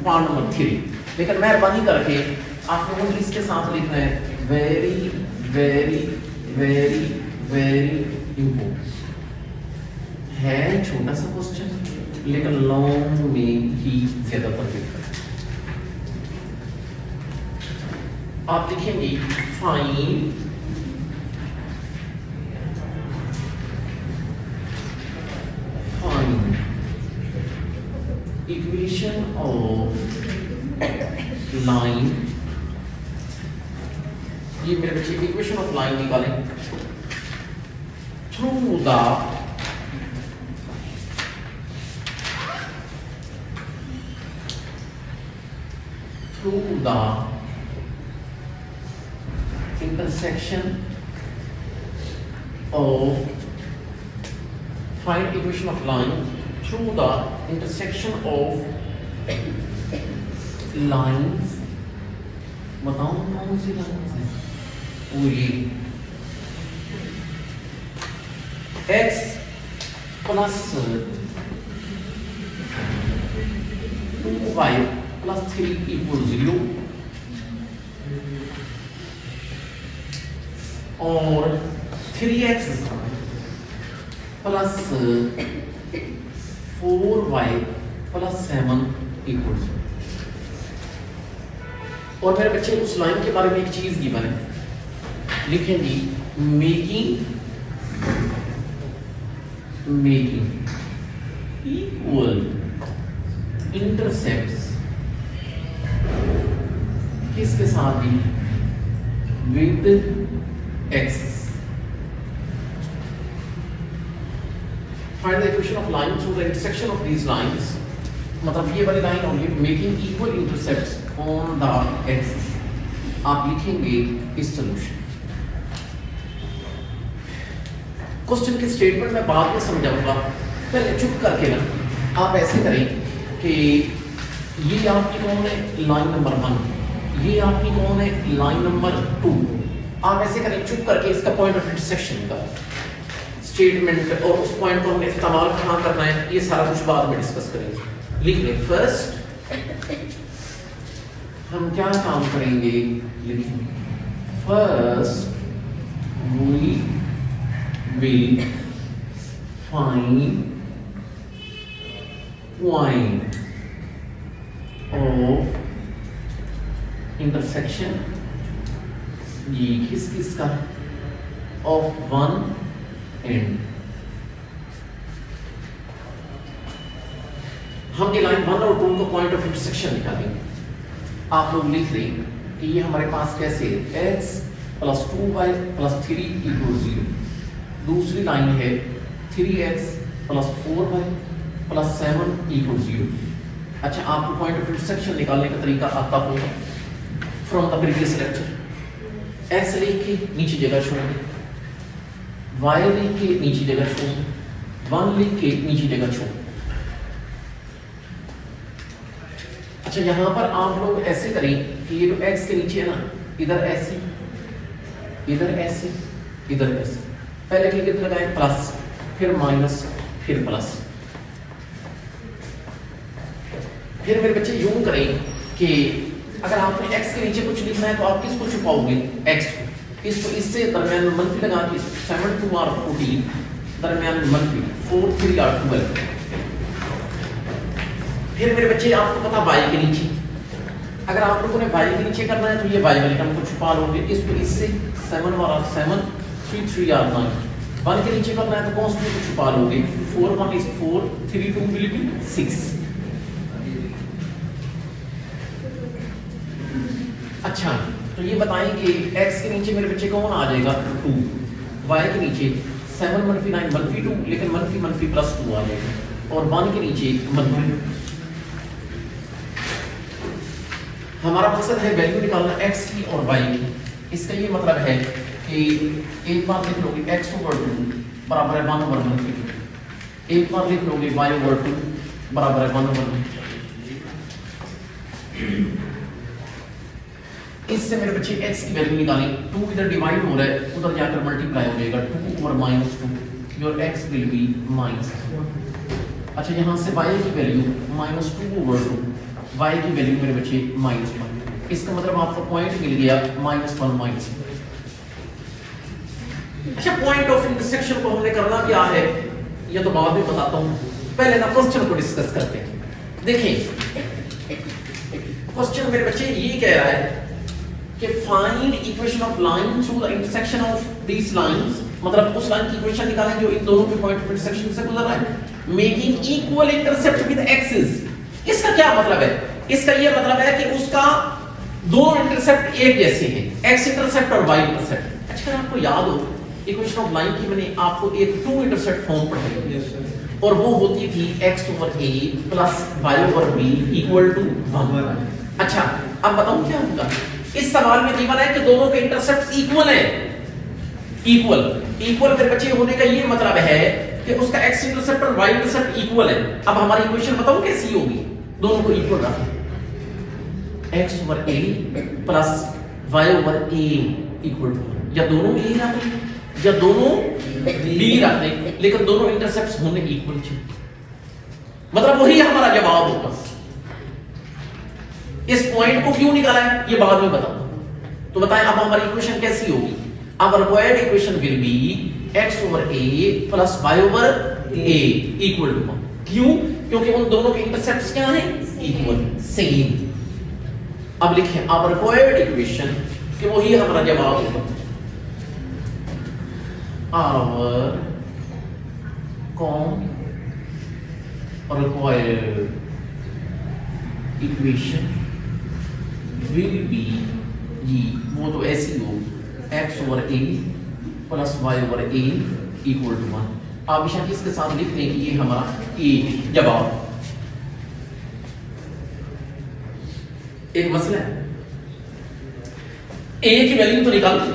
Part number 3। लेकिन मेहरबानी करके आप लोगों ने इसके साथ लिखना है very very very very important है। छोटा सा क्वेश्चन लेकिन लॉन्ग में ही ज्यादातर दिक्कत है। आप लिखेंगे फाइंड equation of line, ये मेरे बच्चे इक्वेशन ऑफ लाइन निकालें through the intersection of find equation of line through the intersection of lines। बताओ कौन सी लाइन है? पूरी x plus 2y plus 3 equal 0 और 3x plus 4y plus 7 equal. और मेरे बच्चे उस लाइन के बारे में एक चीज गिवन है, लिखेंगे मेकिंग इक्वल इंटरसेप्ट्स किसके साथ भी with axis. Find the equation of line through the intersection of these lines, मतलब ये वाली लाइन और ये making equal intercepts on the axis. आप लिखेंगे इस सॉल्यूशन। क्वेश्चन के स्टेटमेंट में बाद में समझाऊंगा, पहले चुप करके ना आप ऐसे करें कि ये आपकी कौन है लाइन नंबर 1, ये आपकी कौन है लाइन नंबर 2। आप ऐसे करें चुप करके इसका पॉइंट ऑफ इंटरसेक्शन का स्टेटमेंट और उस पॉइंट को हमने इस्तेमाल कहाँ करना है ये सारा कुछ बाद में डिस्कस करेंगे। लिख लें फर्स्ट हम क्या काम करेंगे, लिखेंगे first we will find point of intersection, ये किस किस का, ऑफ वन एंड। हम ये लाइन 1 और 2 का पॉइंट ऑफ इंटरसेक्शन निकालेंगे। आप लोग लिख लें कि ये हमारे पास कैसे है x plus 2y plus 3 equal 0। दूसरी लाइन है 3x plus 4y plus 7 equal 0। अच्छा, आपको पॉइंट ऑफ इंटरसेक्शन निकालने का तरीका आता होगा from the previous lecture. x लिख के नीचे जगह छोड़ेंगे, y लिख के नीचे जगह छोड़ेंगे, 1 लिख के नीचे जगह छोड़ेंगे। अच्छा, यहाँ पर आप लोग ऐसे करें कि ये जो x के नीचे है ना, इधर ऐसे इधर ऐसे इधर ऐसे, पहले क्लिक लगाएं प्लस फिर माइनस फिर प्लस। फिर मेरे बच्चे यूं करें कि अगर आपने x के नीचे कुछ लिखना है तो आप किसको छुपाओगे, x को। इसको इससे दरमियान मनफी लगा के 7 2 और 14 दरमियान मनफी 4 3 और 12। फिर मेरे बच्चे आपको पता y के नीचे, अगर आप लोगों ने y के नीचे करना है तो ये y वाले टर्म को छुपा लोगे, इसको इससे 7 और 7 3 3 और 9। 1 के नीचे करना है तो कांस्टेंट को छुपा लोगे, 4 1 is 4 3 2 will be 6। अच्छा, तो ये बताएं कि x के नीचे मेरे बच्चे कौन आ जाएगा 2, y के नीचे 7 मनफी 9 मनफी 2, लेकिन मनफी मनफी प्लस 2 आ जाएगा, और 1 के नीचे मनफी। हमारा मकसद है वैल्यू निकालना x की और y की। इसका ये मतलब है कि एक बार लिख लोगे x ओवर 2 बराबर है 1 ओवर मनफी 2, एक बार लिख लोगे y ओवर 2 बराबर है 1 ओवर मनफी। इससे मेरे बच्चे x की वैल्यू निकालें, 2 इधर डिवाइड हो रहा है उधर जाकर मल्टीप्लाई हो जाएगा, 2 over -2 your x will be -4। अच्छा, यहाँ से y की वैल्यू -2 ओवर 2 y की वैल्यू मेरे बच्चे -1, इसका मतलब आपको पॉइंट मिल गया -1 -1। अच्छा, पॉइंट ऑफ इंटरसेक्शन को हमने करना क्या है ये तो बाद में बताता हूं, पहले ना क्वेश्चन को डिस्कस करते हैं। देखिए क्वेश्चन मेरे बच्चे ये कह रहा है कि find equation of line through the intersection of these lines, मतलब उस लाइन की इक्वेशन निकालें जो इन दोनों के पॉइंट ऑफ इंटरसेक्शन से गुजर रहा है, making equal intercept with axis. इसका क्या मतलब है? इसका ये मतलब है कि उसका दोनों इंटरसेप्ट एक जैसे हैं, एक्स इंटरसेप्ट और वाई इंटरसेप्ट। अच्छा, आपको याद हो इक्वेशन ऑफ लाइन की मैंने आपको एक टू इंटरसेप्ट फॉर्म पढ़ाई और वो होती थी x over a plus y over b equal to 1। अच्छा, अब बताऊं क्या होगा? इस सवाल में गिवन है कि दोनों के इंटरसेप्ट्स इक्वल हैं। इक्वल मेरे बच्चे होने का ये मतलब है कि उसका x इंटरसेप्ट और y इंटरसेप्ट इक्वल है। अब हमारी इक्वेशन बताओ कैसी होगी? दोनों को इक्वल रखें, x over a plus y over a equal to, या दोनों a रख लें या दोनों b रख लें, लेकिन दोनों इंटरसेप्ट्स होने इक्वल चाहिए, मतलब वही हमारा जवाब होगा। इस पॉइंट को क्यों निकाला है ये बाद में बताऊंगा। तो बताएं अब हमारी इक्वेशन कैसी होगी? अब required equation will be x over a plus y over a equal to 1। क्यों? क्योंकि उन दोनों के इंटरसेप्ट्स क्या हैं? Equal, same. अब लिखें अब रिक्वायर्ड इक्वेशन कि वही हमारा जवाब होगा। Our required equation will be ये वो तो ऐसी हो x over a plus y over a equal to 1। आप इशारे इसके साथ लिख लें कि ये हमारा a जवाब। एक मसला है, a की वैल्यू तो निकाल दी,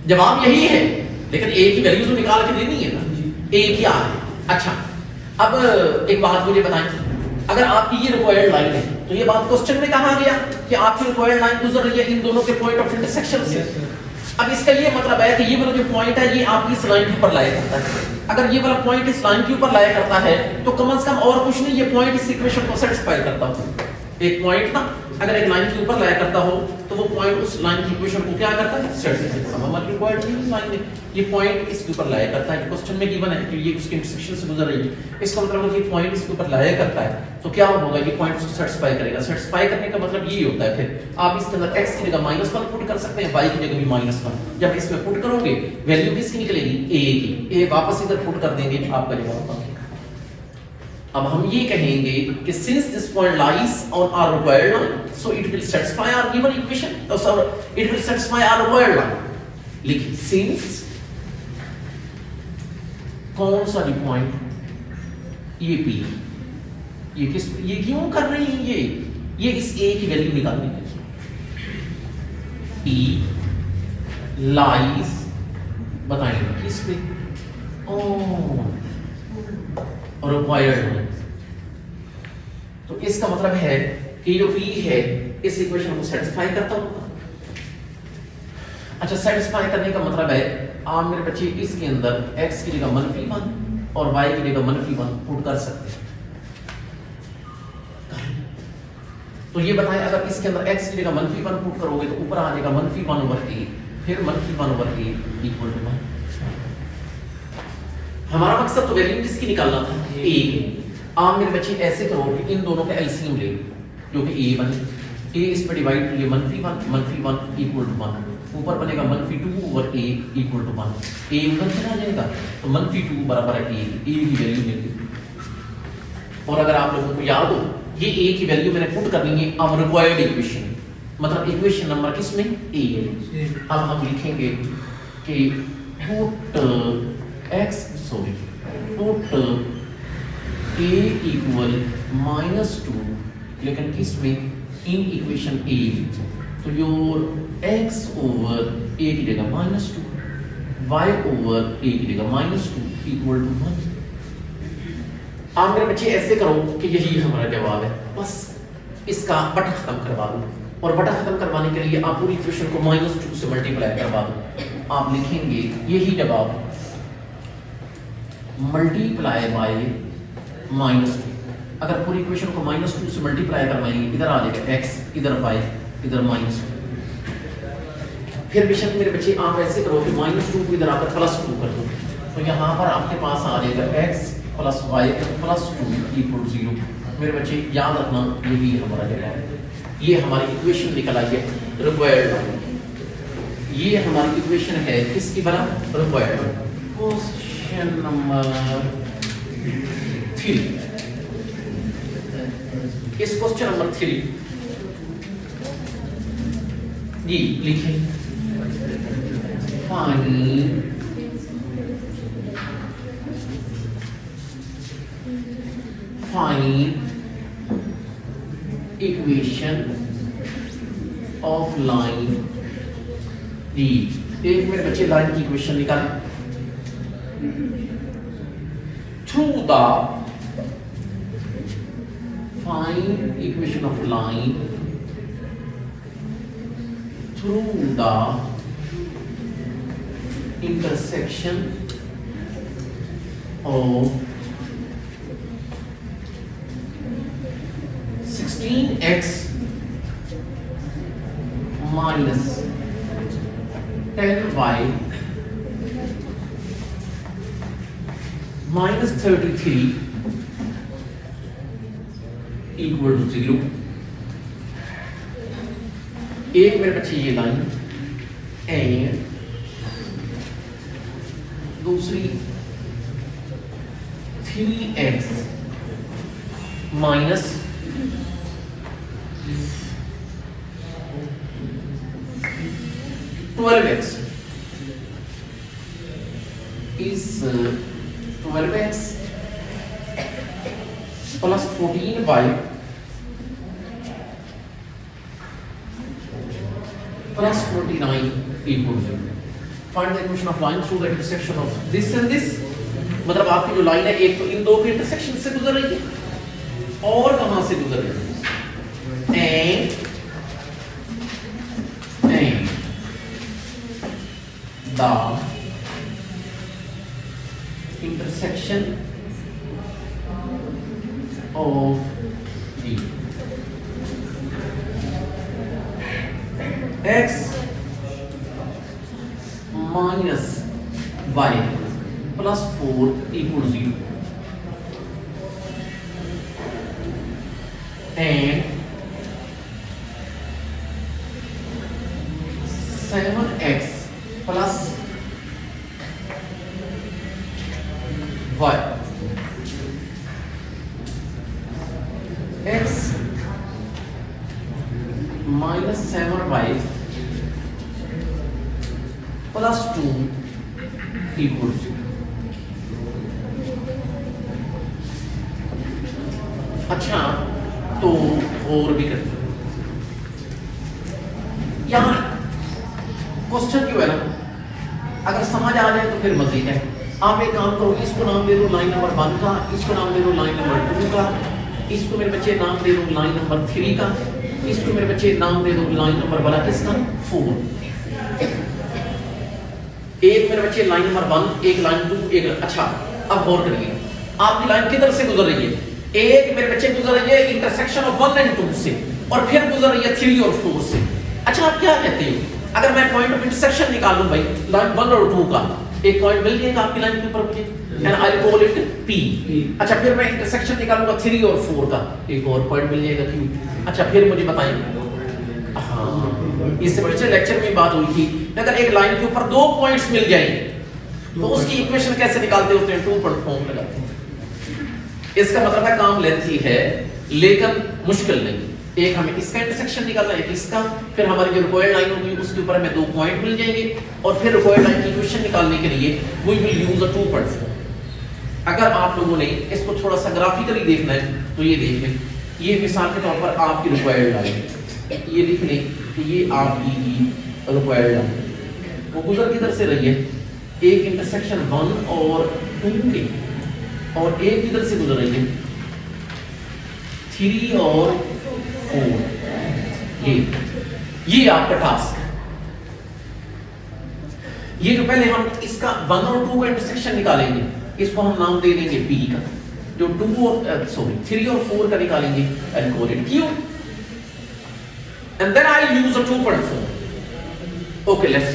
जवाब यही है, लेकिन a की वैल्यू तो निकाल के देनी है ना, a क्या है। अच्छा, अब एक बात मुझे बताएं, अगर आपकी ये रिक्वायर्ड लाइन है तो ये बात क्वेश्चन में कहा गया कि आपकी रिक्वायर्ड लाइन गुजर रही है इन दोनों के पॉइंट ऑफ इंटरसेक्शन से। अब इसका ये मतलब है कि ये वाला जो पॉइंट है ये आपकी इस लाइन के ऊपर लाया करता है। अगर ये वाला पॉइंट इस लाइन के ऊपर लाया करता है तो कम से कम और कुछ नहीं, ये पॉइंट इस इक्वेशन को सेटिस्फाई करता हो। एक पॉइंट ना अगर एक लाइन के ऊपर लाया करता हो तो वो पॉइंट उस लाइन की इक्वेशन को क्या करता है? सेटिस्फाई करता है। हमारी रिक्वायर्ड लाइन में ये पॉइंट इसके ऊपर लाया करता है। क्वेश्चन में गिवन है कि ये उसके इंटरसेक्शन से गुजर रही है, इसका मतलब ये पॉइंट इसके ऊपर लाया करता है तो क्या होगा? ये पॉइंट उसको सेटिस्फाई करेगा। सेटिस्फाई करने का मतलब ये होता है, फिर आप इसके अंदर x की जगह -1 पुट कर सकते हैं, y की जगह भी -1। जब इसमें पुट करोगे वैल्यू किसकी निकलेगी? a की। a वापस इधर पुट कर देंगे, आपका जवाब आ गया। अब हम ये कहेंगे कि since this point lies on our required line, so it will satisfy our given equation, so it will satisfy our required line। लिखिए since कौन सा भी पॉइंट ये P, ये किस, ये क्यों कर रही है? ये इस A की वैल्यू निकालने के लिए P lies बताएंगे किस पे? रिक्वायर्ड। तो इसका मतलब है कि जो P है इस इक्वेशन को सेटिस्फाई करता होगा। अच्छा, सेटिस्फाई करने का मतलब है आप मेरे बच्चे इसके अंदर x की जगह -1 और y की जगह -1 पुट कर सकते हैं। तो ये बताएं अगर इसके अंदर x की जगह -1 पुट करोगे तो ऊपर आ जाएगा -1 ओवर a, फिर -1 ओवर a इक्वल टू 1। हमारा मकसद तो वैल्यू किसकी निकालना था? a। आप मेरे बच्चे ऐसे करो कि इन दोनों का एलसीएम ले जो कि a बने, a इस पर डिवाइड करिए -1 इक्वल टू 1, ऊपर बनेगा -2 over a equal to 1। a उधर चला जाएगा तो -2 बराबर है a की वैल्यू मिल गई। और अगर आप लोगों को याद हो ये a की वैल्यू मैंने पुट करनी है अब रिक्वायर्ड इक्वेशन, मतलब इक्वेशन नंबर किसमें? a। अब हम लिखेंगे कि पुट a इक्वल -2, लेकिन किसमें? In equation a। तो योर x ओवर a की जगह -2, y ओवर a की जगह -2 इक्वल टू 1। आप मेरे बच्चे ऐसे करो कि यही हमारा जवाब है, बस इसका बटा खत्म करवा दो। और बटा खत्म करवाने के लिए आप पूरी इक्वेशन को -2 से मल्टीप्लाई करवा दो। आप लिखेंगे यही जवाब मल्टीप्लाई बाय -2। अगर पूरी इक्वेशन को -2 से मल्टीप्लाई करवाएंगे, इधर आ जाएगा x, इधर y, इधर -2। फिर बेशक मेरे बच्चे आप ऐसे करो कि -2 को इधर आकर +2 कर दो, तो यहाँ पर आपके पास आ जाएगा x + y + 2 = 0। मेरे बच्चे याद रखना, यही हमारा जवाब है। ये हमारी इक्वेशन निकल आई है रिक्वायर्ड। ये हमारी इक्वेशन है किसकी बना? रिक्वायर्ड। Question number 3। इस क्वेश्चन नंबर 3 जी लिखें, find equation of line D. एक मेरे बच्चे लाइन की इक्वेशन निकालें through the find equation of line through the intersection of 16x minus 10y minus 33 equal to 0। एक मेरे बच्चे ये लाइन एंड दूसरी 3x minus 12x is 12x plus 14y plus 29 equal to 0। Find the equation of line through the intersection of this and this। मतलब आपकी जो line है एक तो इन दो के इंटरसेक्शन से गुजर रही है और कहां से गुजर रही है? And the intersection of the x minus y plus 4 equal to 0 and 7x plus y x minus 7y plus 2 equal to 0। अच्छा तो और भी करते हैं। यहाँ क्वेश्चन क्यों है ना, अगर समझ आ जाए तो फिर मजीद है। आप एक काम करो, इसको नाम दे दो लाइन नंबर 1 का, इसको नाम दे दो लाइन नंबर 2 का, इसको मेरे बच्चे नाम दे दो लाइन नंबर 3 का, इसको मेरे बच्चे नाम दे दो लाइन नंबर वाला किसका 4। एक मेरे बच्चे लाइन नंबर 1, एक लाइन 2, एक। अच्छा अब गौर करिए, आपकी लाइन किधर से गुजर रही है? एक मेरे बच्चे गुजर रही है इंटरसेक्शन ऑफ 1 एंड 2 से, और फिर गुजर रही है 3 और 4 से। अच्छा आप क्या कहते हो, अगर मैं पॉइंट ऑफ इंटरसेक्शन निकालूं भाई लाइन 1 और 2 का, एक पॉइंट मिल जाएगा आपकी लाइन के ऊपर मुझे, and I will call it P। अच्छा फिर मैं इंटरसेक्शन निकालूंगा 3 और 4 का, एक और पॉइंट मिल जाएगा Q। अच्छा फिर मुझे बताइए, हाँ इससे पिछले लेक्चर में बात हुई थी, अगर एक लाइन के ऊपर 2 पॉइंट्स मिल जाए तो उसकी इक्वेशन कैसे निकालते होते हैं? 2 पॉइंट फॉर्म लगाते हैं। इसका मतलब है काम लेंथी है लेकिन मुश्किल नहीं। एक हमें इसका इंटरसेक्शन निकालना है, एक इसका, फिर हमारी जो रिक्वायर्ड लाइन होगी उसके ऊपर हमें 2 पॉइंट मिल जाएंगे, और फिर रिक्वायर्ड लाइन की इक्वेशन निकालने के लिए we will use a 2 point form. अगर आप लोगों ने इसको थोड़ा सा ग्राफिकली देखना है तो ये देख लें, ये मिसाल के तौर पर आपकी रिक्वायर्ड लाइन, ये देख लें कि ये आपकी रिक्वायर्ड लाइन वो गुजर किधर से रही है? एक इंटरसेक्शन 1 और 2 के, और एक किधर से गुजर रही है? 3 और 4। ये आपका टास्क है। ये तो पहले हम इसका 1 और 2 का इंटरसेक्शन निकालेंगे, इसको हम नाम दे देंगे P का। जो 2 और 3 और 4 का निकालेंगे and call it Q and then I use a 2.4. Okay let's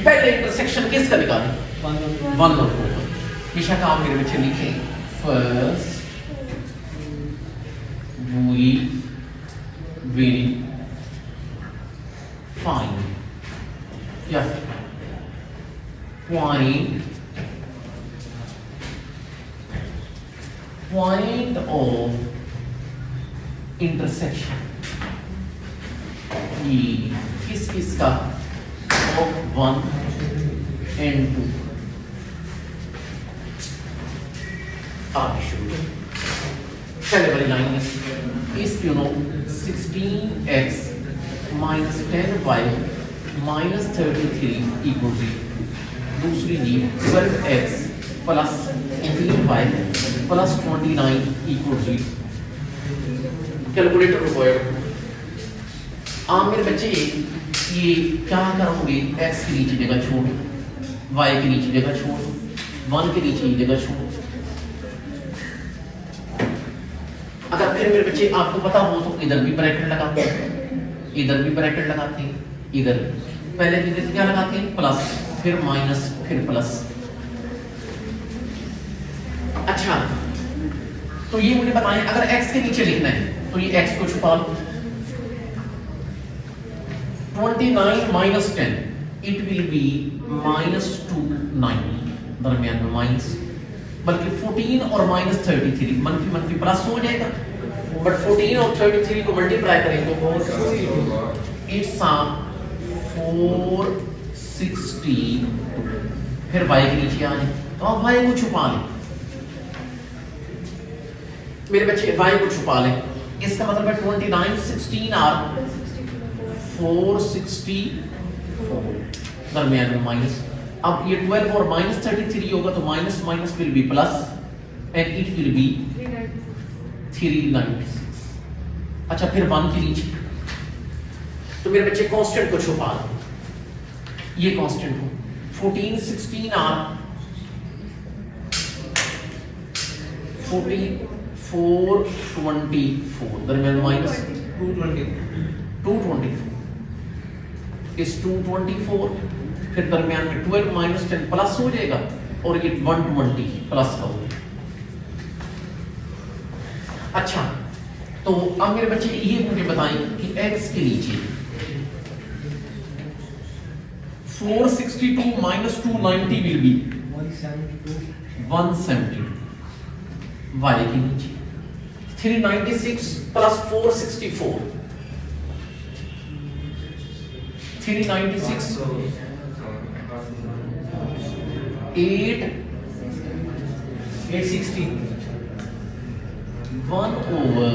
पहले इंटरसेक्शन किसका निकालें 1 और 2. बेशक आप मेरे बच्चे लिखें first we will find point of intersection ये किसका of 1 and 2. आगे शुरू पहले वाली line is you know 16x minus 10y minus 33 equal 0. दूसरी जी 12x plus 18y plus 29 equal 0. Calculator required. आप मेरे बच्चे ये क्या करोगे x की नीचे जगह छोड़ y की नीचे जगह छोड़ 1 के नीचे जगह छोड़. अगर फिर मेरे बच्चे आपको पता हो तो इधर भी ब्रैकेट लगाते हैं इधर भी ब्रैकेट लगाते हैं इधर पहले इधर क्या लगाते हैं प्लस फिर माइनस फिर प्लस. अच्छा तो ये मुझे बताएं अगर x के नीचे लिखना है तो ये x को छुपा लो. 29 minus 10 it will be minus 29 दरमियान में माइनस बल्कि 14 और माइनस 33 मनफी मनफी प्लस हो जाएगा. बट 14 और 33 को मल्टीप्लाई करेंगे तो इट्स 460. फिर y के नीचे आ जाए तो आप y को छुपा लें मेरे बच्चे y को छुपा लें. इसका मतलब है 29 16 आर 464 दरमियान में माइनस. अब ये 12 और माइनस 33 होगा तो minus minus will be plus and it will be 396. अच्छा फिर 1 के नीचे तो मेरे बच्चे कांस्टेंट को छुपा दो. ये कांस्टेंट को 14 16 आर 424 दरमियान माइनस 224 इस 224 फिर दरमियान में 12 माइनस 10 प्लस हो जाएगा और ये 120 प्लस का होगा. अच्छा तो अब मेरे बच्चे ये मुझे बताएं कि x के नीचे 462 minus 290 will be 172. y के नीचे 396 plus 464 396 860 1 over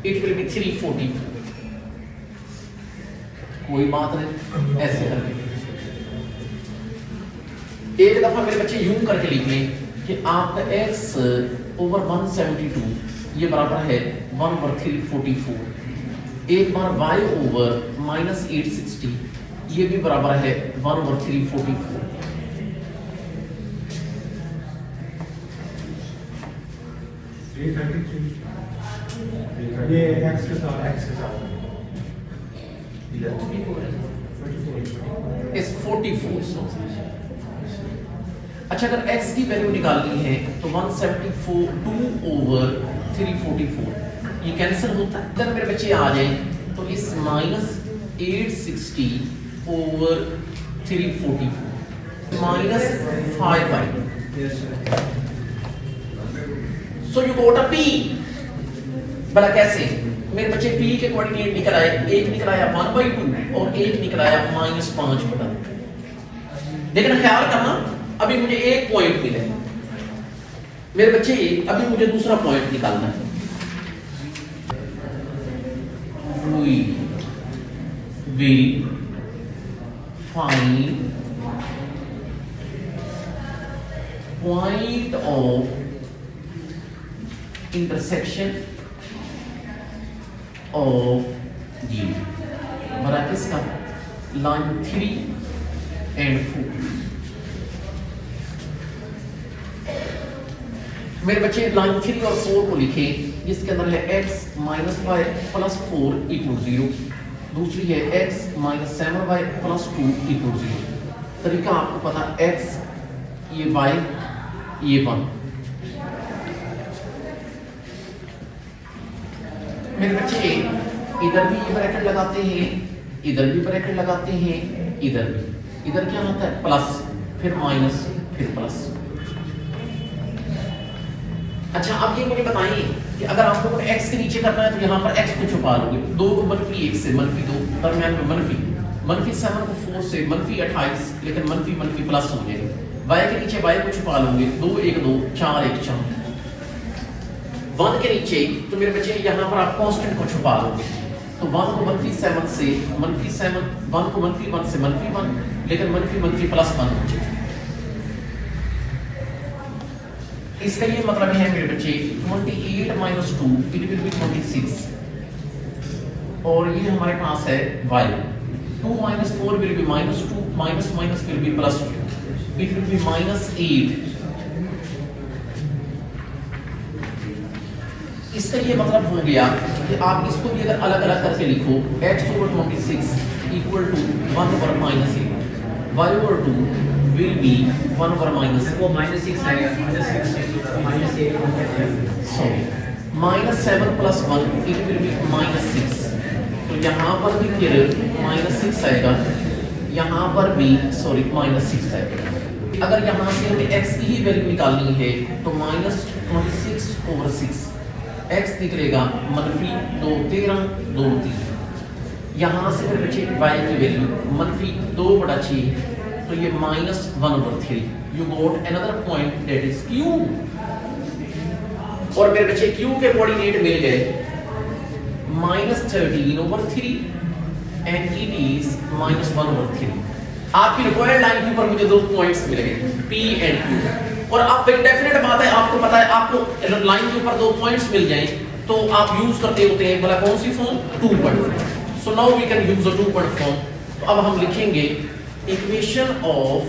it will be 340. कोई बात नहीं ऐसे करके एक दफा मेरे बच्चे यूं करके लिख लें कि आपका x ओवर 172 ये बराबर है 1 over 344. एक बार y ओवर माइनस 860 ये भी बराबर है 1 over 344. ये x के साथ इस 44. अच्छा अगर x की वैल्यू निकालनी है तो 174 2 ओवर 344 ये कैंसिल होता है. जब मेरे बच्चे आ जाए तो इस minus 860 over 344 minus 5y. So you got a p. भला कैसे मेरे बच्चे p के कोऑर्डिनेट निकल आए. एक निकल आया 1/2 और एक निकल आया -5/2. लेकिन ख्याल करना अभी मुझे एक पॉइंट मिले मेरे बच्चे अभी मुझे दूसरा पॉइंट निकालना है. we will find point of intersection of G. बराबर का लाइन 3 and 4. मेरे बच्चे लाइन 3 और 4 को लिखें, जिसके अंदर है x minus y plus 4 equal 0, दूसरी है x minus 7y plus 2 equal 0। तरीका आपको पता, x ये y ये 1। मेरे बच्चे इधर भी ये ब्रैकेट लगाते हैं, इधर भी ब्रैकेट लगाते हैं, इधर भी। इधर क्या होता है प्लस, फिर माइनस, फिर प्लस। अच्छा अब ये मुझे बताइए कि अगर आप लोगों को x के नीचे करना है तो यहाँ पर x को छुपा लोगे, 2 को -1 से -2 दरम्यान में -7 को 4 से -28, लेकिन मनफी प्लस हो जाएगा। y के नीचे y को छुपा लोगे, 2 1 2 4 1 4। 1 के नीचे तो मेरे बच्चे यहाँ पर आप कांस्टेंट को छुपा लोगे, तो 1 को -7 से -7, 1 को -1 से -1, लेकिन मनफी प्लस 1 हो जाएगा। इसका ये मतलब है मेरे बच्चे 28 - 2 इट विल बी 26, और ये हमारे पास है y। 2 - 4 will be -2, minus will be +2, it will be -8। इसका ये मतलब हो गया कि आप इसको भी अगर अलग अलग करके लिखो, x/26 equal to 1/-8, y/2 will be 1/-8। वो -6 आएगा, -6 सॉरी -7 + 1 इट विल बी -6। तो यहाँ पर भी फिर -6 आएगा, यहाँ पर भी सॉरी -6 आएगा। अगर यहाँ से हमें x की ही वैल्यू निकालनी है तो -26/6 x निकलेगा -2 13 2 3। यहाँ से मेरे बच्चे y की वैल्यू -2/6, तो ये -1/3। You got another point that is q। और मेरे बच्चे q के कोऑर्डिनेट मिल गए -13/3 एंड इट इज -1/3। आपकी रिक्वायर्ड लाइन के ऊपर मुझे 2 पॉइंट्स मिल गए p एंड q। और आप एक डेफिनेट बात है, आपको पता है, आपको लाइन के ऊपर 2 पॉइंट्स मिल जाएं तो आप यूज करते होते हैं भला कौन सी form, 2 point. So now we can use a 2 point form. तो अब हम लिखेंगे equation of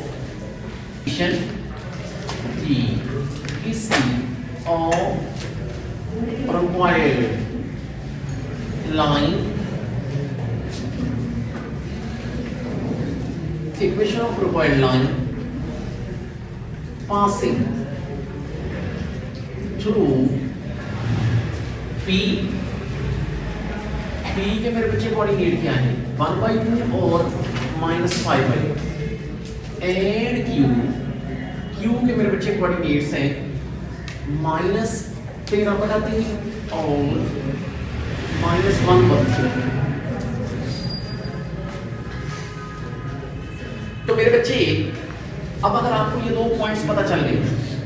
required line, equation of required line passing through P के मेरे बच्चे कोऑर्डिनेट क्या है 1/2 और -5/2, एंड Q के मेरे बच्चे कोऑर्डिनेट्स हैं -13/3 और -1/3। तो मेरे बच्चे अब अगर आपको ये 2 पॉइंट्स पता चल गए,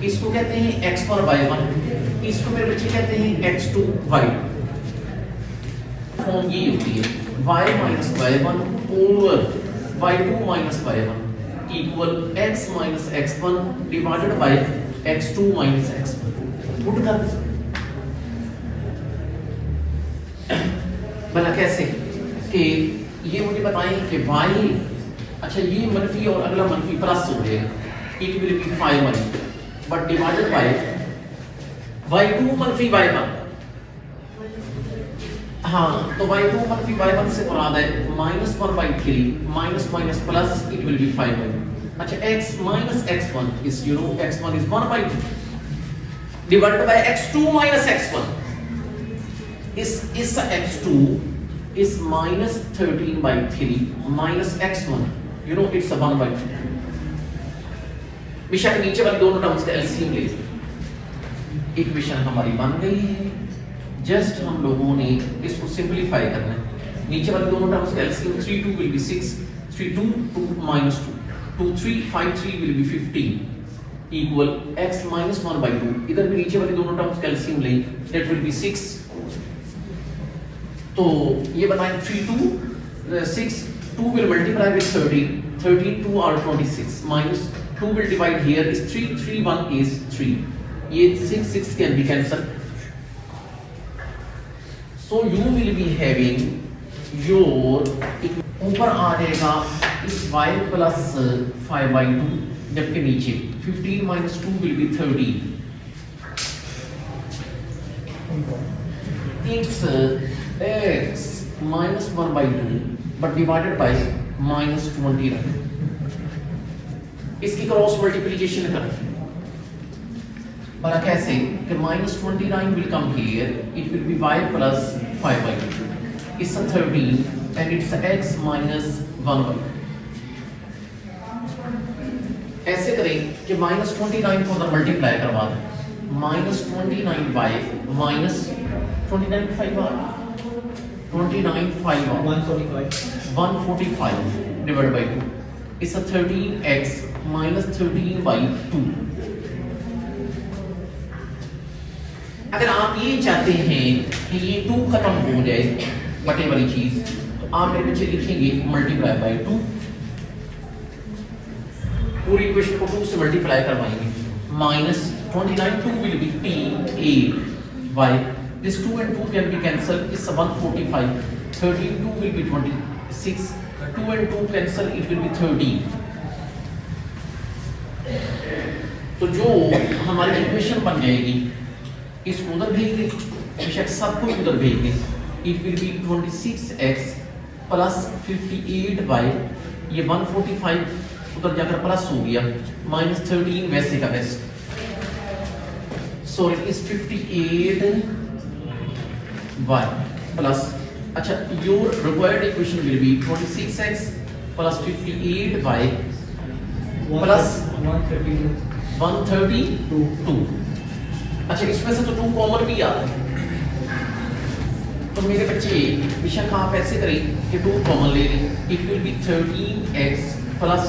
इसको कहते हैं x पर y1, इसको मेरे बच्चे कहते हैं x2 y2। फॉर्म ये होती है y - y1 over y2 - y1 equal x - x1 divided by x2 - x1। Put कर भला कैसे कि ये मुझे बताएं कि y, अच्छा ये मनफी और अगला मनफी प्लस हो जाएगा, it will be 5 but divided by y2 मनफी y1। हाँ तो y2 मनफी y1 से मुराद है -1/3 minus plus it will be 5। अच्छा x - x1 is you know x1 is 1/2 divided by x2 - x1 इस x2 is -13/3 minus x1, you know it's a 1/2। बेशक नीचे वाली दोनों टर्म्स का एलसीएम ले लीजिए। इक्वेशन हमारी बन गई है, जस्ट हम लोगों ने इसको सिंपलीफाई करना है। नीचे वाली दोनों टर्म्स का LCM 3 2 will be 6, 3 2 2 -2, 2 3 5 3 will be 15 equal x - 1/2। इधर भी नीचे वाली दोनों टर्म्स का एलसीएम लें, that will be 6। तो ये बताएं 3 2 6 2 will multiply with 13 13 2 are 26 minus 2 will divide here is 3 3 1 is 3, ये 6 6 can be cancelled, so you will be having your ऊपर आ जाएगा इस y plus 5/2, जबकि नीचे 15 - 2 will be 13 It's x minus 1 by 2 but divided by minus 29. इसकी cross multiplication करें पर कैसे कि minus 29 will come here, it will be y plus 5 by 2. It's a 13 and it's a x minus 1 by 2. ऐसे करें कि minus 29 को अंदर मल्टीप्लाई करवा दें, minus 29 by minus 29 5 bar 29 5 bar 145 divided by 2. It's a 13x minus 13 by 2. अगर आप ये चाहते हैं कि ये 2 खत्म हो जाए बटे वाली चीज, आप मेरे बच्चे लिखेंगे मल्टीप्लाई बाय 2. पूरी इक्वेशन को 2 से मल्टीप्लाई करवाएंगे. Minus 29 2 will be t8 y. This 2 and 2 can be cancelled. It's 145. 13 2 will be 26. 2 and 2 cancel, it will be 13. तो जो हमारी इक्वेशन बन जाएगी, इसको उधर भेज दें, बेशक सबको उधर भेज दें. It will be 26x plus 58y. ये 145 उधर जाकर प्लस हो गया, minus 13 वैसे का वैसे. So it is 58y plus, अच्छा, your required equation will be 26x plus 58y plus 132. अच्छा, इसमें से तो 2 कॉमन भी आता है. तो मेरे बच्चे बेशक आप ऐसे करें कि 2 कॉमन ले लें. It will be 13x plus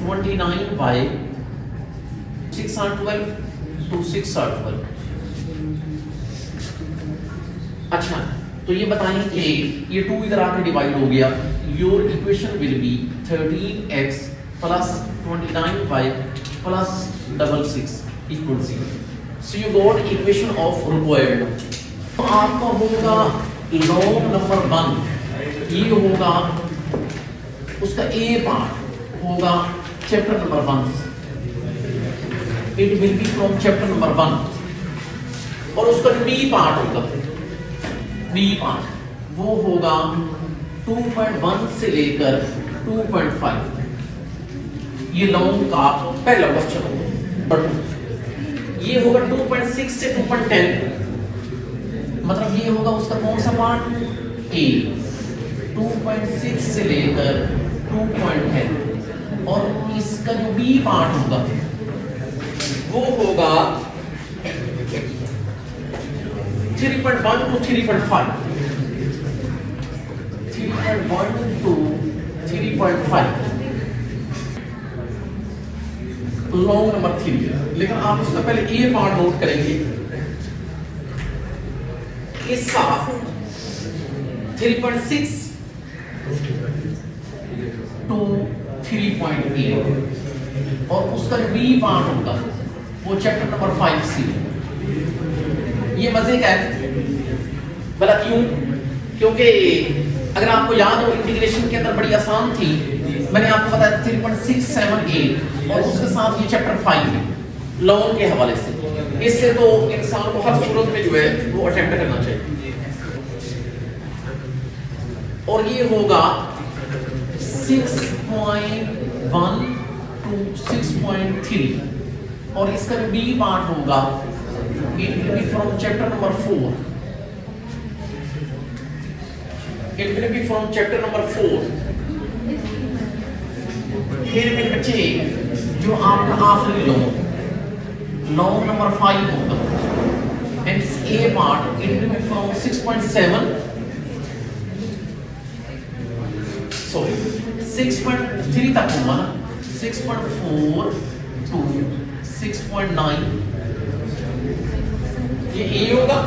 29y. 6 are 12 to 6 are 12. अच्छा, तो ये बताएं कि ये 2 इधर आके डिवाइड हो गया. Your equation will B 13x plus 29y plus 66 equal 0. So you got equation of required. तो आपका होगा लॉग नंबर 1, ये होगा उसका ए पार्ट होगा chapter number 1. It will be from chapter number 1. और उसका जो बी पार्ट होगा, बी पार्ट वो होगा 2.1 से लेकर 2.5. ये लॉन्ग का पहला क्वेश्चन होगा. ये होगा 2.6 से 2.10, मतलब ये होगा उसका कौन सा पार्ट, ए. 2.6 से लेकर 2.10. और इसका जो बी पार्ट होगा वो होगा 3.1 to 3.5. 3.1 to 3.5 long number 3. लेकिन आप उसका पहले ए पार्ट नोट करेंगे. इसका 3.6 to 3.8 और उसका जो बी पार्ट होगा वो चैप्टर नंबर 5 से. ये मजे का है भला क्यों? क्योंकि अगर आपको याद हो इंटीग्रेशन के अंदर बड़ी आसान थी. मैंने आपको बताया 3.678 और उसके साथ ये चैप्टर 5 लॉन्ग के हवाले से. इससे तो इंसान को हर सूरत में जो है वो अटेम्प्ट करना चाहिए. और ये होगा 6.1 to 6.3 और इसका जो बी पार्ट होगा it will be from chapter number 4. It will be from chapter number 4. फिर मेरे बच्चे जो आपका आखिरी लॉन्ग नंबर 5 होगा and its A part it will be from 6.7. Sorry, 6.3 तक होगा ना, 6.4 to 6.9 ये A होगा.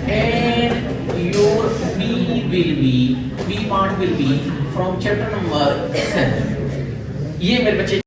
And your B part will be from chapter number 7. ये मेरे बच्चे